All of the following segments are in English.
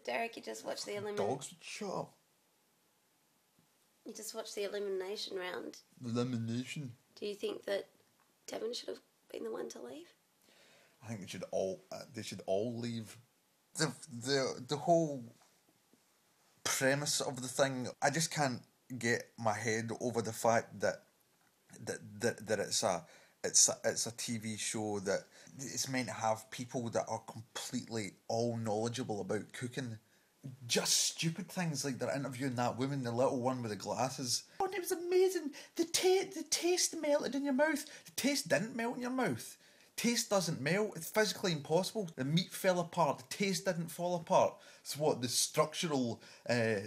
Derek, you just watched the Dogs, shut up. You just watched the elimination round. Elimination. Do you think that Devon should have been the one to leave? I think they should all leave. The whole premise of the thing, I just can't get my head over the fact that it's a TV show that it's meant to have people that are completely all knowledgeable about cooking. Just stupid things like they're interviewing that woman, the little one with the glasses. Oh, and it was amazing. The taste melted in your mouth. The taste didn't melt in your mouth. Taste doesn't melt. It's physically impossible. The meat fell apart. The taste didn't fall apart. It's what the structural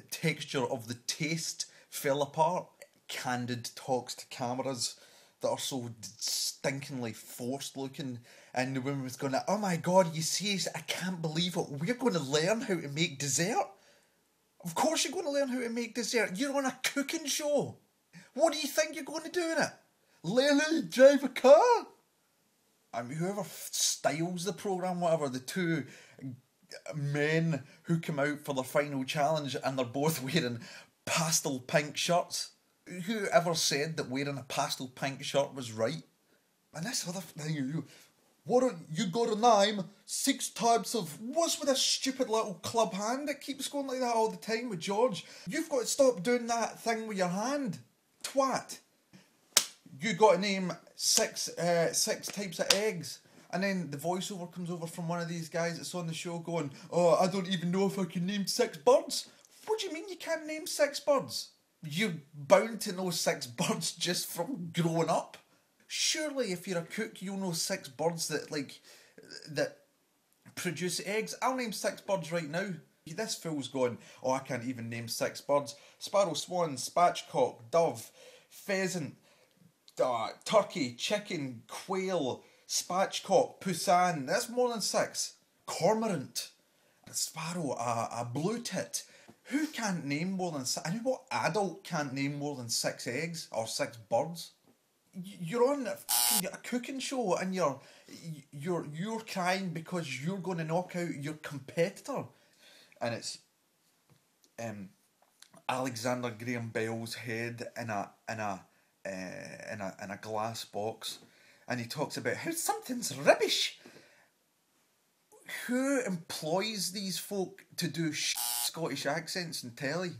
texture of the taste fell apart. Candid talks to cameras that are so stinkingly forced looking, and the woman was going, "Oh my god, you see, I can't believe it. We're going to learn how to make dessert." Of course you're going to learn how to make dessert. You're on a cooking show. What do you think you're going to do in it? Learn how to drive a car? I mean, whoever styles the programme, whatever, the two men who come out for their final challenge and they're both wearing pastel pink shirts. Whoever said that wearing a pastel pink shirt was right? And this other thing, you got to name 6 types of... What's with this stupid little club hand that keeps going like that all the time with George? You've got to stop doing that thing with your hand. Twat. You got to name 6 types of eggs. And then the voiceover comes over from one of these guys that's on the show going, "Oh, I don't even know if I can name 6 birds." What do you mean you can't name 6 birds? You're bound to know 6 birds just from growing up. Surely if you're a cook, you'll know 6 birds that produce eggs. I'll name 6 birds right now. This fool's going, "Oh, I can't even name 6 birds. Sparrow, swan, spatchcock, dove, pheasant, turkey, chicken, quail, spatchcock, poussin." That's more than 6. Cormorant, a sparrow, a blue tit. Who can't name more than 6? I know what adult can't name more than 6 eggs or 6 birds. You're on a cooking show and you're crying because you're going to knock out your competitor, and it's Alexander Graham Bell's head in a glass box, and he talks about how something's rubbish. Who employs these folk to do Scottish accents in telly?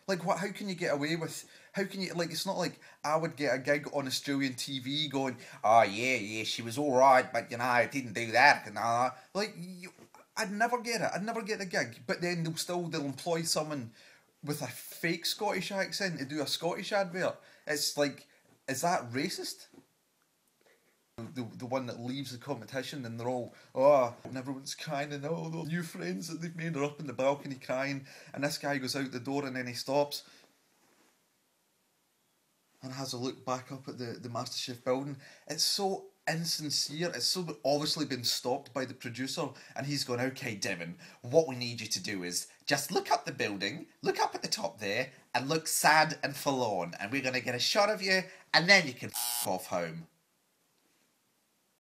Like, what? How can you get away with? How can you, like? It's not like I would get a gig on Australian TV going, "Oh yeah, she was all right, but I didn't do that." And I'd never get it. I'd never get the gig. But then they'll employ someone with a fake Scottish accent to do a Scottish advert. It's like, is that racist? The one that leaves the competition and they're all, and everyone's crying and all those new friends that they've made are up in the balcony crying, and this guy goes out the door and then he stops and has a look back up at the MasterChef building. It's so insincere. It's so obviously been stopped by the producer, and he's going, "Okay, Devon, what we need you to do is just look up the building, look up at the top there, and look sad and forlorn, and we're going to get a shot of you, and then you can f*** off home."